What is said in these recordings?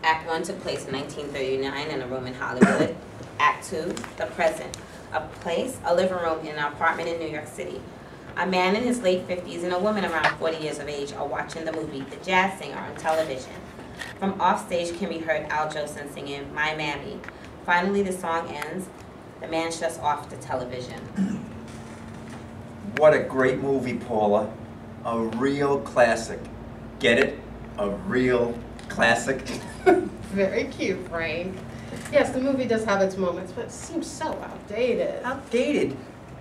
Act 1 took place in 1939 in a room in Hollywood. Act 2, the present. A living room in an apartment in New York City. A man in his late 50s and a woman around 40 years of age are watching the movie The Jazz Singer on television. From offstage can be heard Al Jolson singing My Mammy. Finally, the song ends. The man shuts off the television. What a great movie, Paula. A real classic. Get it? A real classic. Very cute, Frank. Yes, the movie does have its moments, but it seems so outdated. Outdated?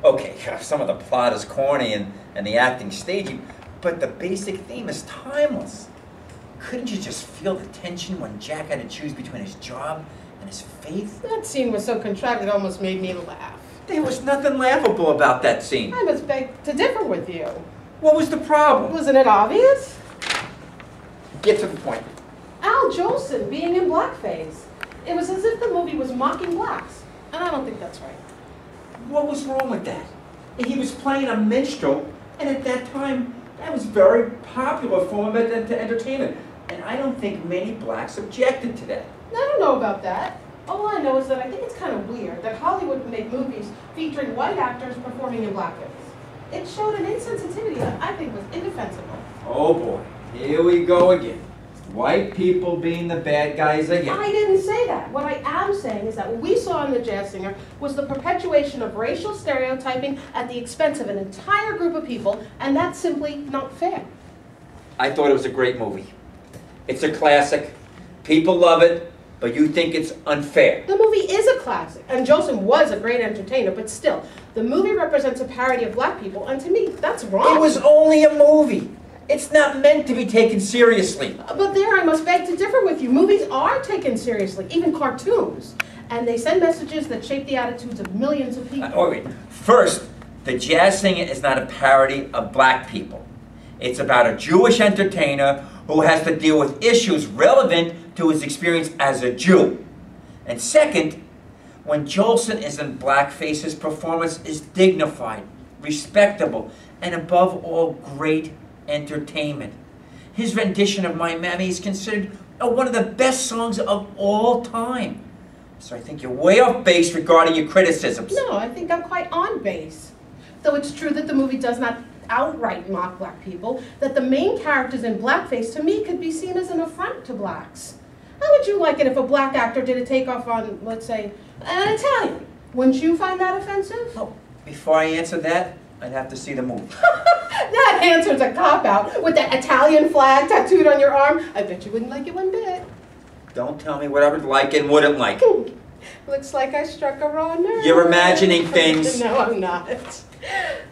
Okay, some of the plot is corny and the acting staging, but the basic theme is timeless. Couldn't you just feel the tension when Jack had to choose between his job and his faith? That scene was so contrived it almost made me laugh. There was nothing laughable about that scene. I must beg to differ with you. What was the problem? Wasn't it obvious? Get to the point. Al Jolson being in blackface. It was as if the movie was mocking blacks, and I don't think that's right. What was wrong with that? He was playing a minstrel, and at that time, that was very popular form of entertainment. And I don't think many blacks objected to that. I don't know about that. All I know is that I think it's kind of weird that Hollywood would make movies featuring white actors performing in blackface. It showed an insensitivity that I think was indefensible. Oh boy, here we go again. White people being the bad guys again. I didn't say that. What I am saying is that what we saw in The Jazz Singer was the perpetuation of racial stereotyping at the expense of an entire group of people, and that's simply not fair. I thought it was a great movie. It's a classic. People love it, but you think it's unfair. The movie is a classic, and Jolson was a great entertainer, but still, the movie represents a parody of black people, and to me, that's wrong. It was only a movie. It's not meant to be taken seriously. But there I must beg to differ with you. Movies are taken seriously, even cartoons. And they send messages that shape the attitudes of millions of people. Wait. First, The Jazz Singer is not a parody of black people. It's about a Jewish entertainer who has to deal with issues relevant to his experience as a Jew. And second, when Jolson is in blackface, his performance is dignified, respectable, and above all, great entertainment. His rendition of My Mammy is considered one of the best songs of all time. So I think you're way off base regarding your criticisms. No, I think I'm quite on base. Though it's true that the movie does not outright mock black people, that the main characters in blackface to me could be seen as an affront to blacks. How would you like it if a black actor did a takeoff on, let's say, an Italian? Wouldn't you find that offensive? Oh, before I answer that, I'd have to see the movie. That answer's a cop-out. With that Italian flag tattooed on your arm, I bet you wouldn't like it one bit. Don't tell me what I would like and wouldn't like. Looks like I struck a raw nerve. You're imagining things. No, I'm not.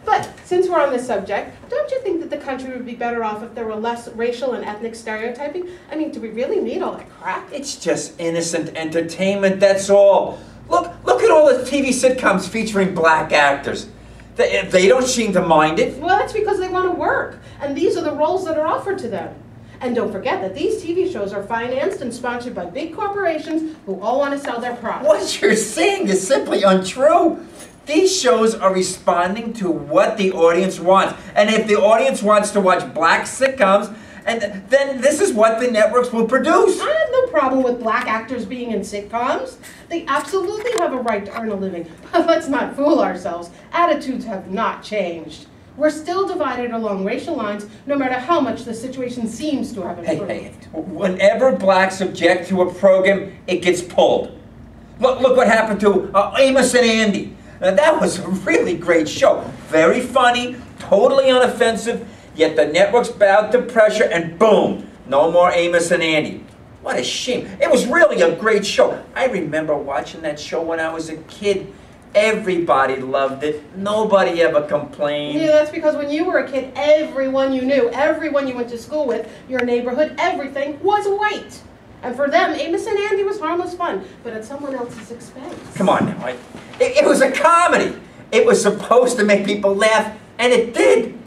But since we're on this subject, don't you think that the country would be better off if there were less racial and ethnic stereotyping? I mean, do we really need all that crap? It's just innocent entertainment, that's all. Look at all the TV sitcoms featuring black actors. They don't seem to mind it. Well, that's because they want to work, and these are the roles that are offered to them. And don't forget that these TV shows are financed and sponsored by big corporations who all want to sell their products. What you're saying is simply untrue. These shows are responding to what the audience wants. And if the audience wants to watch black sitcoms, and then this is what the networks will produce. I have no problem with black actors being in sitcoms. They absolutely have a right to earn a living. But let's not fool ourselves. Attitudes have not changed. We're still divided along racial lines, no matter how much the situation seems to have improved. Hey, whenever blacks object to a program, it gets pulled. Look what happened to Amos and Andy. Now, that was a really great show. Very funny, totally unoffensive, yet the networks bowed to pressure and boom, no more Amos and Andy. What a shame. It was really a great show. I remember watching that show when I was a kid. Everybody loved it. Nobody ever complained. Yeah, that's because when you were a kid, everyone you knew, everyone you went to school with, your neighborhood, everything was white. And for them, Amos and Andy was harmless fun, but at someone else's expense. Come on now. It was a comedy. It was supposed to make people laugh, and it did.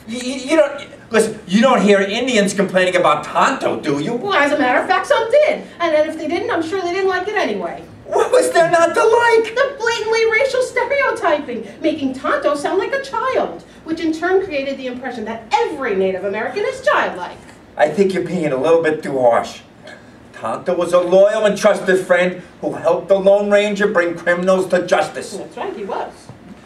You don't... Listen, you don't hear Indians complaining about Tonto, do you? Well, as a matter of fact, some did. And then if they didn't, I'm sure they didn't like it anyway. What was there not to like? The blatantly racial stereotyping, making Tonto sound like a child, which in turn created the impression that every Native American is childlike. I think you're being a little bit too harsh. Tonto was a loyal and trusted friend who helped the Lone Ranger bring criminals to justice. That's right, he was.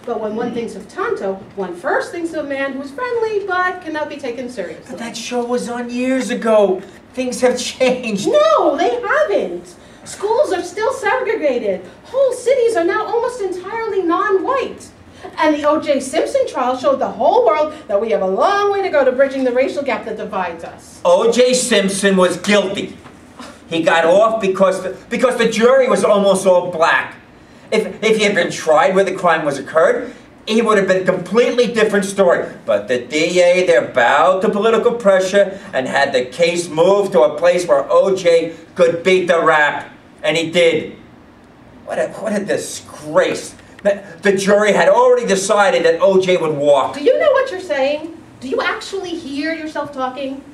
But when one thinks of Tonto, one first thinks of a man who's friendly but cannot be taken seriously. But that show was on years ago. Things have changed. No, they haven't. Schools are still segregated. Whole cities are now almost entirely non-white. And the O.J. Simpson trial showed the whole world that we have a long way to go to bridging the racial gap that divides us. O.J. Simpson was guilty. He got off because the jury was almost all black. If he had been tried where the crime was occurred, he would have been a completely different story. But the DA there bowed to political pressure and had the case moved to a place where O.J. could beat the rap. And he did. What a disgrace. The jury had already decided that O.J. would walk. Do you know what you're saying? Do you actually hear yourself talking?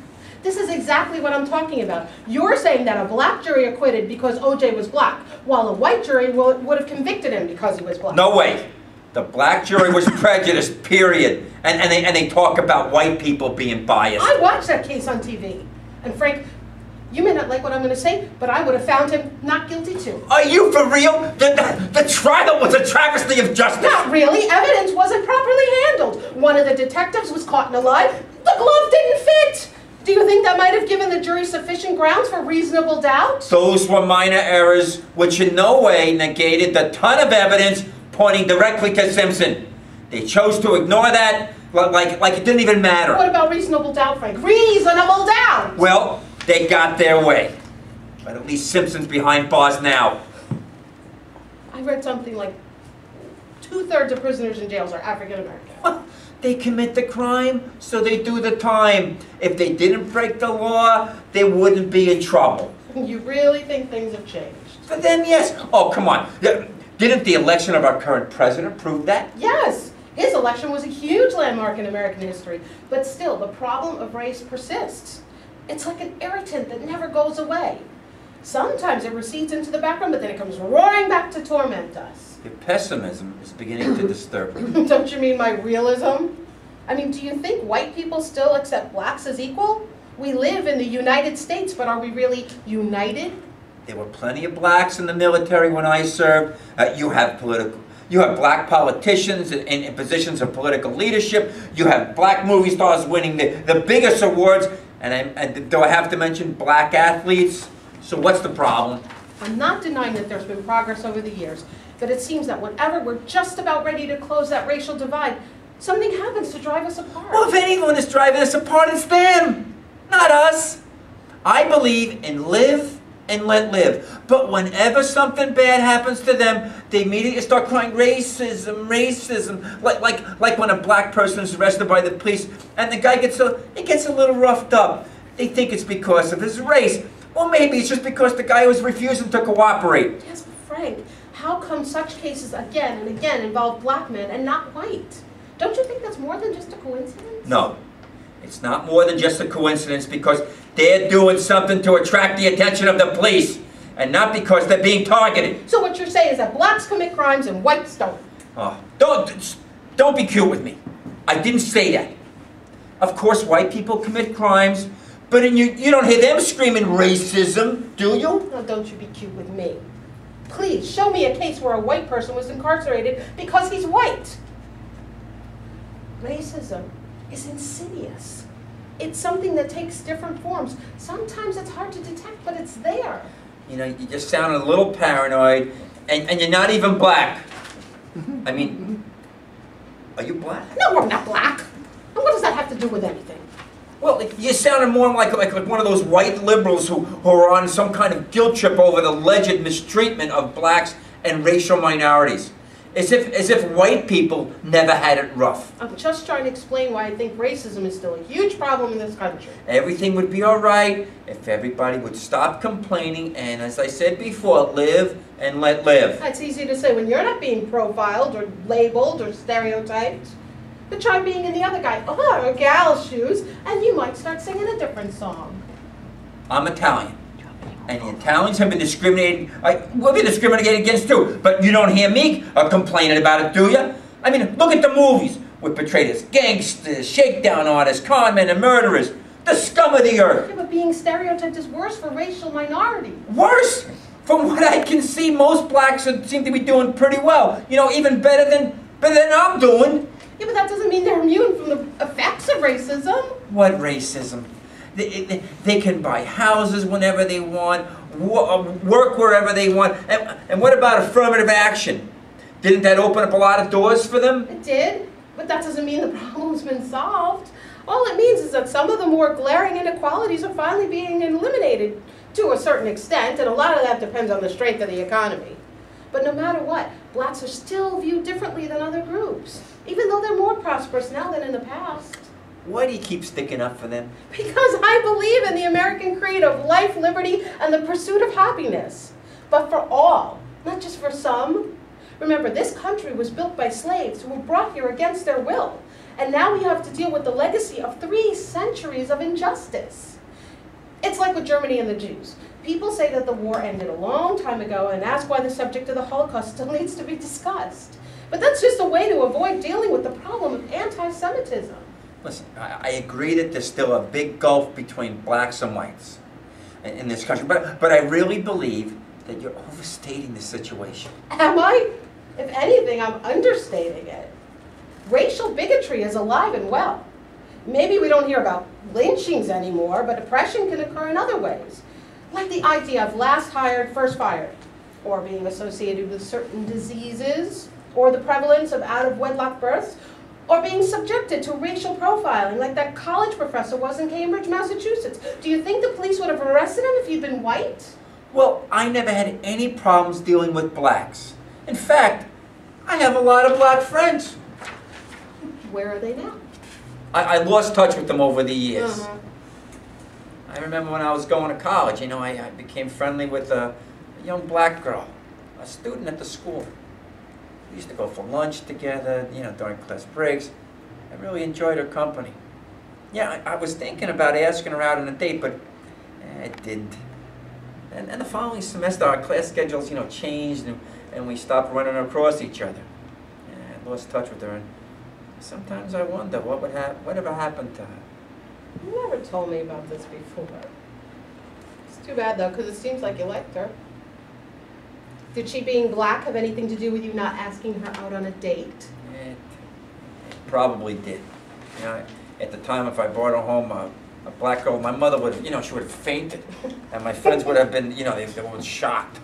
This is exactly what I'm talking about. You're saying that a black jury acquitted because O.J. was black, while a white jury would have convicted him because he was black. No way. The black jury was prejudiced, period. And they talk about white people being biased. I watched that case on TV. And Frank, you may not like what I'm going to say, but I would have found him not guilty too. Are you for real? The trial was a travesty of justice. Not really. Evidence wasn't properly handled. One of the detectives was caught in a lie. The glove didn't fit. Do you think that might have given the jury sufficient grounds for reasonable doubt? Those were minor errors which in no way negated the ton of evidence pointing directly to Simpson. They chose to ignore that like it didn't even matter. What about reasonable doubt, Frank? Reasonable doubt! Well, they got their way. But at least Simpson's behind bars now. I read something like 2/3 of prisoners in jails are African American. Well, they commit the crime, so they do the time. If they didn't break the law, they wouldn't be in trouble. You really think things have changed? For them, yes. Oh, come on. Didn't the election of our current president prove that? Yes. His election was a huge landmark in American history. But still, the problem of race persists. It's like an irritant that never goes away. Sometimes it recedes into the background, but then it comes roaring back to torment us. Your pessimism is beginning to disturb me. Don't you mean my realism? I mean, do you think white people still accept blacks as equal? We live in the United States, but are we really united? There were plenty of blacks in the military when I served. You have black politicians in positions of political leadership. You have black movie stars winning the biggest awards. And do I have to mention black athletes? So what's the problem? I'm not denying that there's been progress over the years, but it seems that whenever we're just about ready to close that racial divide, something happens to drive us apart. Well, if anyone is driving us apart, it's them, not us. I believe in live and let live. But whenever something bad happens to them, they immediately start crying racism, racism. Like when a black person is arrested by the police and the guy gets a little roughed up. They think it's because of his race. Or maybe it's just because the guy was refusing to cooperate. Yes, but Frank, how come such cases again and again involve black men and not white? Don't you think that's more than just a coincidence? No, it's not more than just a coincidence because they're doing something to attract the attention of the police and not because they're being targeted. So what you're saying is that blacks commit crimes and whites don't? Oh, don't be cute with me. I didn't say that. Of course, white people commit crimes, but you don't hear them screaming racism, do you? No, don't you be cute with me. Please, show me a case where a white person was incarcerated because he's white. Racism is insidious. It's something that takes different forms. Sometimes it's hard to detect, but it's there. You know, you just sound a little paranoid, and you're not even black. I mean, are you black? No, we're not black. And what does that have to do with anything? Well, you sounded more like one of those white liberals who are on some kind of guilt trip over the alleged mistreatment of blacks and racial minorities. As if white people never had it rough. I'm just trying to explain why I think racism is still a huge problem in this country. Everything would be all right if everybody would stop complaining and, as I said before, live and let live. That's easy to say when you're not being profiled or labeled or stereotyped. But try being in the other guy or gal's shoes, and you might start singing a different song. I'm Italian. And the Italians have been discriminated, we'll be discriminated against too, but you don't hear me complaining about it, do you? I mean, look at the movies. We're portrayed as gangsters, shakedown artists, con men, and murderers. The scum of the earth. Yeah, but being stereotyped is worse for racial minorities. Worse? From what I can see, most blacks seem to be doing pretty well. You know, even better than I'm doing. Yeah, but that doesn't mean they're immune from the effects of racism. What racism? They can buy houses whenever they want, work wherever they want. And what about affirmative action? Didn't that open up a lot of doors for them? It did, but that doesn't mean the problem's been solved. All it means is that some of the more glaring inequalities are finally being eliminated to a certain extent, and a lot of that depends on the strength of the economy. But no matter what, blacks are still viewed differently than other groups, even though they're more prosperous now than in the past. Why do you keep sticking up for them? Because I believe in the American creed of life, liberty, and the pursuit of happiness. But for all, not just for some. Remember, this country was built by slaves who were brought here against their will. And now we have to deal with the legacy of 3 centuries of injustice. It's like with Germany and the Jews. People say that the war ended a long time ago and ask why the subject of the Holocaust still needs to be discussed. But that's just a way to avoid dealing with the problem of anti-Semitism. Listen, I agree that there's still a big gulf between blacks and whites in this country, but I really believe that you're overstating the situation. Am I? If anything, I'm understating it. Racial bigotry is alive and well. Maybe we don't hear about lynchings anymore, but oppression can occur in other ways. Like the idea of last hired, first fired, or being associated with certain diseases, or the prevalence of out-of-wedlock births, or being subjected to racial profiling like that college professor was in Cambridge, Massachusetts. Do you think the police would have arrested him if he'd been white? Well, I never had any problems dealing with blacks. In fact, I have a lot of black friends. Where are they now? I lost touch with them over the years. I remember when I was going to college, you know, I became friendly with a young black girl, a student at the school. We used to go for lunch together, you know, during class breaks. I really enjoyed her company. Yeah, I was thinking about asking her out on a date, but it didn't. And the following semester, our class schedules, you know, changed, and we stopped running across each other. I lost touch with her, and sometimes I wonder whatever happened to her. You never told me about this before. It's too bad, though, because it seems like you liked her. Did she being black have anything to do with you not asking her out on a date? It probably did. You know, at the time, if I brought her home a black girl, my mother would have, you know, she would have fainted. And my friends would have been, you know, they would have shocked.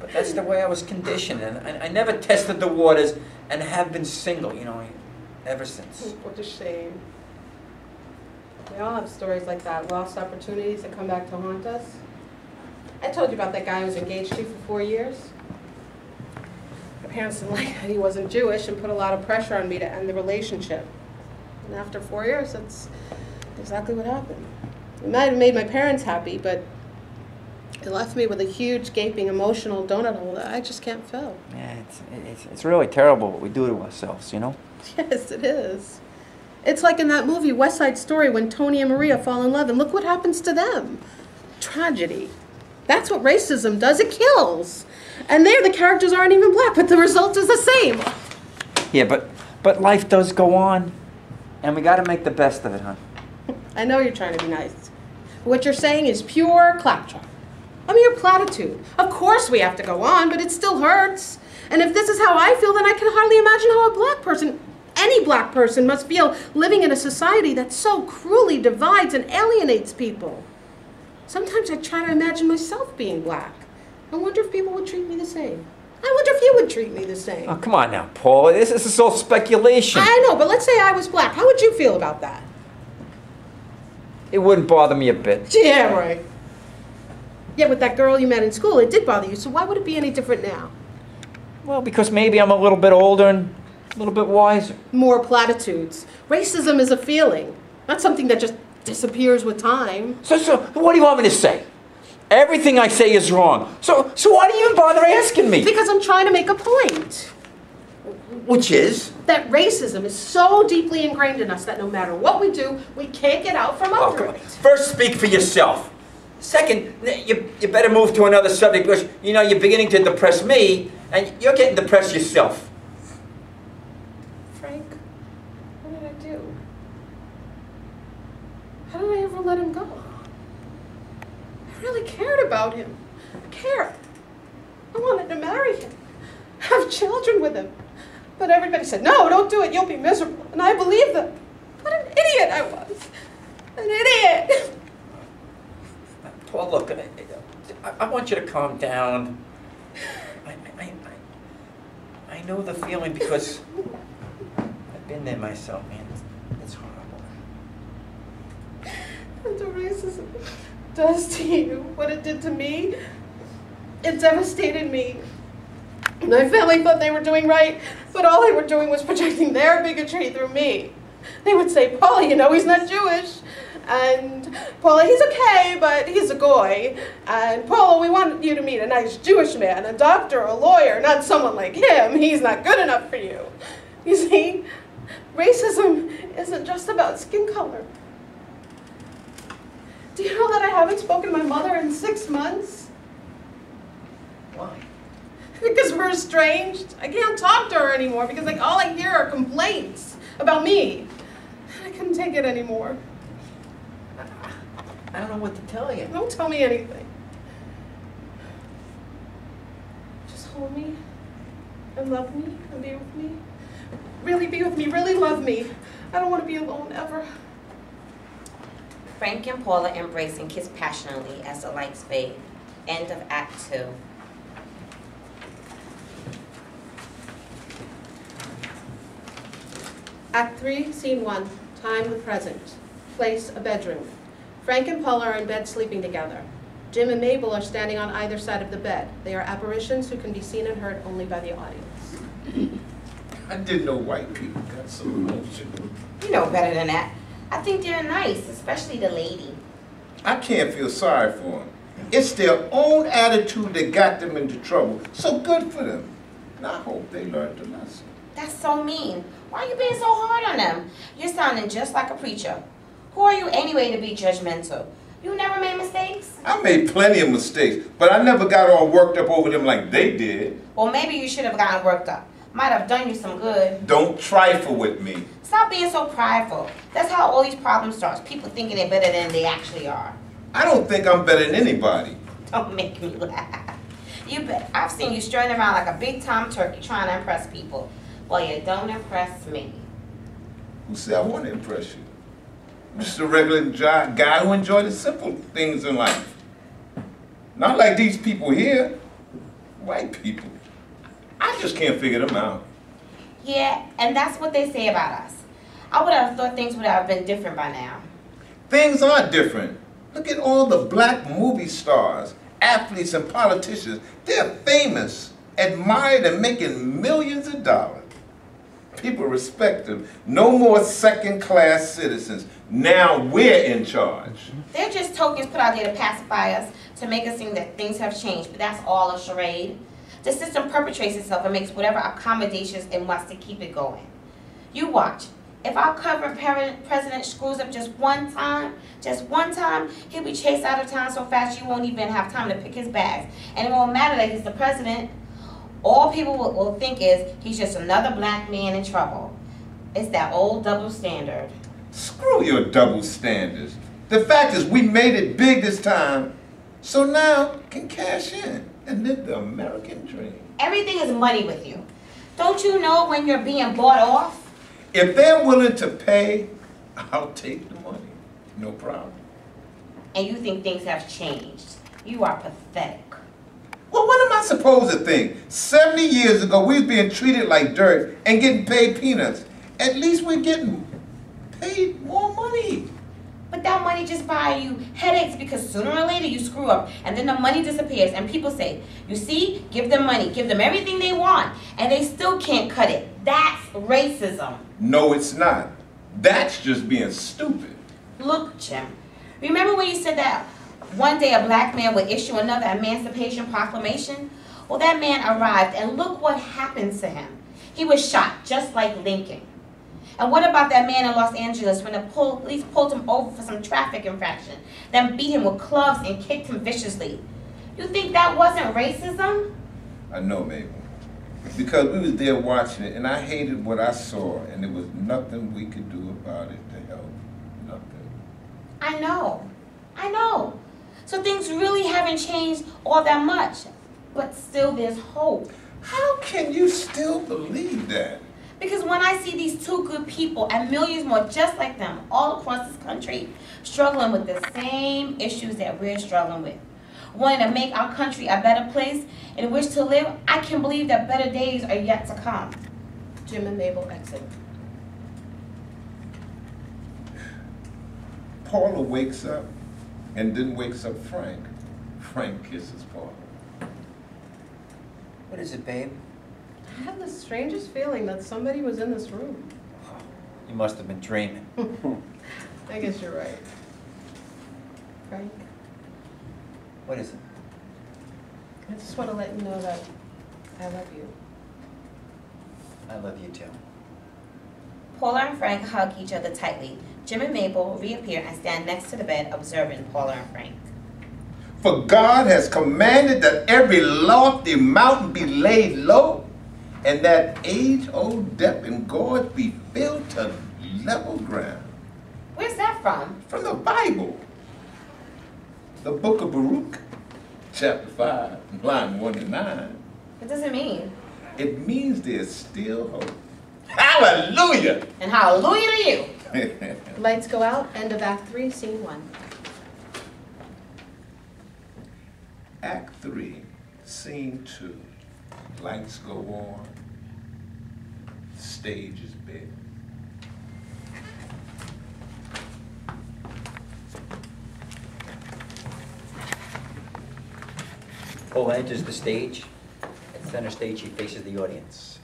But that's the way I was conditioned. And I never tested the waters and have been single, you know, ever since. What a shame. We all have stories like that, lost opportunities that come back to haunt us. I told you about that guy I was engaged to for 4 years. My parents didn't like that he wasn't Jewish and put a lot of pressure on me to end the relationship. And after 4 years, that's exactly what happened. It might have made my parents happy, but it left me with a huge, gaping, emotional donut hole that I just can't fill. Yeah, it's really terrible what we do to ourselves, you know? Yes, it is. It's like in that movie, West Side Story, when Tony and Maria fall in love, and look what happens to them. Tragedy. That's what racism does, it kills. And there the characters aren't even black, but the result is the same. Yeah, but life does go on, and we got to make the best of it, huh? I know you're trying to be nice. What you're saying is pure claptrap. I mean, your platitude. Of course we have to go on, but it still hurts. And if this is how I feel, then I can hardly imagine how a black person, any black person, must feel living in a society that so cruelly divides and alienates people. Sometimes I try to imagine myself being black. I wonder if people would treat me the same. I wonder if you would treat me the same. Oh, come on now, Paul. This is all speculation. I know, but let's say I was black. How would you feel about that? It wouldn't bother me a bit. Yeah, right. Yeah, with that girl you met in school, it did bother you, so why would it be any different now? Well, because maybe I'm a little bit older and a little bit wiser. More platitudes. Racism is a feeling, not something that just disappears with time. So what do you want me to say? Everything I say is wrong. So why do you even bother asking me? Because I'm trying to make a point. Which is? That racism is so deeply ingrained in us that no matter what we do, we can't get out from under it. First, speak for yourself. Second, you better move to another subject because, you know, you're beginning to depress me and you're getting depressed yourself. Frank, what did I do? How did I ever cared about him. Cared. I wanted to marry him, have children with him. But everybody said, no, don't do it, you'll be miserable. And I believed them. What an idiot I was. An idiot. Well, look, I want you to calm down. I know the feeling because I've been there myself, man. It's horrible. That's what racism does to you. What it did to me, it devastated me. My family thought they were doing right, but all they were doing was projecting their bigotry through me. They would say, Paula, you know he's not Jewish. And Paula, he's okay, but he's a goy. And Paula, we want you to meet a nice Jewish man, a doctor, a lawyer, not someone like him. He's not good enough for you. You see, racism isn't just about skin color. Do you know that I haven't spoken to my mother in 6 months? Why? Because we're estranged. I can't talk to her anymore because like all I hear are complaints about me. I couldn't take it anymore. I don't know what to tell you. Don't tell me anything. Just hold me and love me and be with me. Really be with me, really love me. I don't want to be alone ever. Frank and Paula embrace and kiss passionately as the lights fade. End of Act 2. Act 3, Scene 1, time the present. Place, a bedroom. Frank and Paula are in bed sleeping together. Jim and Mabel are standing on either side of the bed. They are apparitions who can be seen and heard only by the audience. I didn't know white people got so emotional. You know better than that. I think they're nice, especially the lady. I can't feel sorry for them. It's their own attitude that got them into trouble. So good for them. And I hope they learned the lesson. That's so mean. Why are you being so hard on them? You're sounding just like a preacher. Who are you anyway to be judgmental? You never made mistakes? I made plenty of mistakes, but I never got all worked up over them like they did. Well, maybe you should have gotten worked up. Might have done you some good. Don't trifle with me. Stop being so prideful. That's how all these problems start. People thinking they're better than they actually are. I don't think I'm better than anybody. Don't make me laugh. You bet. I've seen you strutting around like a big-time turkey trying to impress people. Well, you don't impress me. Who said I want to impress you? I'm just a regular guy who enjoys the simple things in life. Not like these people here. White people. I just can't figure them out. Yeah, and that's what they say about us. I would have thought things would have been different by now. Things are different. Look at all the black movie stars, athletes, and politicians. They're famous, admired, and making millions of dollars. People respect them. No more second-class citizens. Now we're in charge. They're just tokens put out there to pacify us, to make us think that things have changed, but that's all a charade. The system perpetrates itself and makes whatever accommodations it wants to keep it going. You watch. If our current president screws up just one time, he'll be chased out of town so fast you won't even have time to pick his bags. And it won't matter that he's the president. All people will think is he's just another black man in trouble. It's that old double standard. Screw your double standards. The fact is we made it big this time, so now can cash in and live the American dream. Everything is money with you. Don't you know when you're being bought off? If they're willing to pay, I'll take the money. No problem. And you think things have changed. You are pathetic. Well, what am I supposed to think? 70 years ago, we was being treated like dirt and getting paid peanuts. At least we're getting paid more money. But that money just buys you headaches because sooner or later you screw up and then the money disappears and people say, you see, give them money, give them everything they want, and they still can't cut it. That's racism. No, it's not. That's just being stupid. Look, Jim, remember when you said that one day a black man would issue another Emancipation Proclamation? Well, that man arrived and look what happened to him. He was shot just like Lincoln. And what about that man in Los Angeles when the police pulled him over for some traffic infraction, then beat him with clubs and kicked him viciously? You think that wasn't racism? I know, Mabel. Because we was there watching it, and I hated what I saw, and there was nothing we could do about it to help. Nothing. I know. So things really haven't changed all that much. But still there's hope. How can you still believe that? Because when I see these two good people and millions more just like them all across this country struggling with the same issues that we're struggling with, wanting to make our country a better place in which to live, I can believe that better days are yet to come. Jim and Mabel exit. Paula wakes up and then wakes up Frank. Frank kisses Paula. What is it, babe? I have the strangest feeling that somebody was in this room. You must have been dreaming. I guess you're right. Frank, What is it? I just want to let you know that I love you. I love you too. Paula and Frank hug each other tightly. Jim and Mabel reappear and stand next to the bed observing Paula and Frank. For God has commanded that every lofty mountain be laid low, and that age-old depth and gorge be filled to level ground. Where's that from? From the Bible. The book of Baruch, chapter 5, line 1 to 9. What does it mean? It means there's still hope. Hallelujah! And hallelujah to you. Lights go out, end of Act 3, Scene 1. Act 3, Scene 2. Lights go on. Stage is big. Paula enters the stage. At center stage, she faces the audience.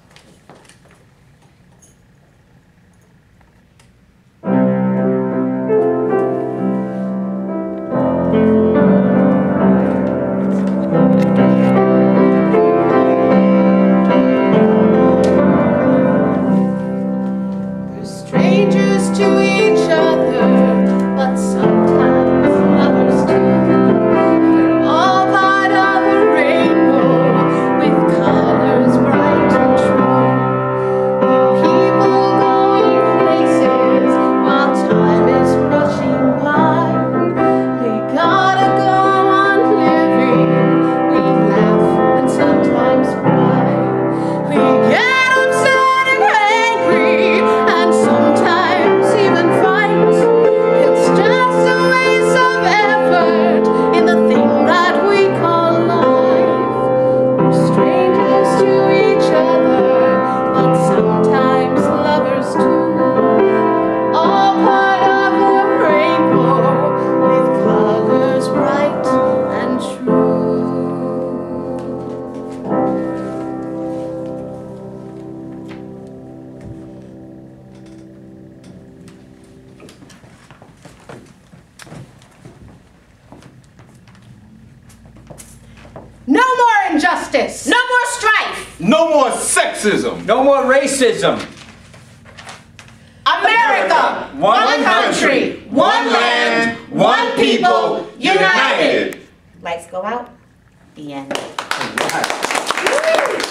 No more injustice! No more strife. No more sexism! No more racism! America, One country, one land, one people, united. Lights go out. The end. All right.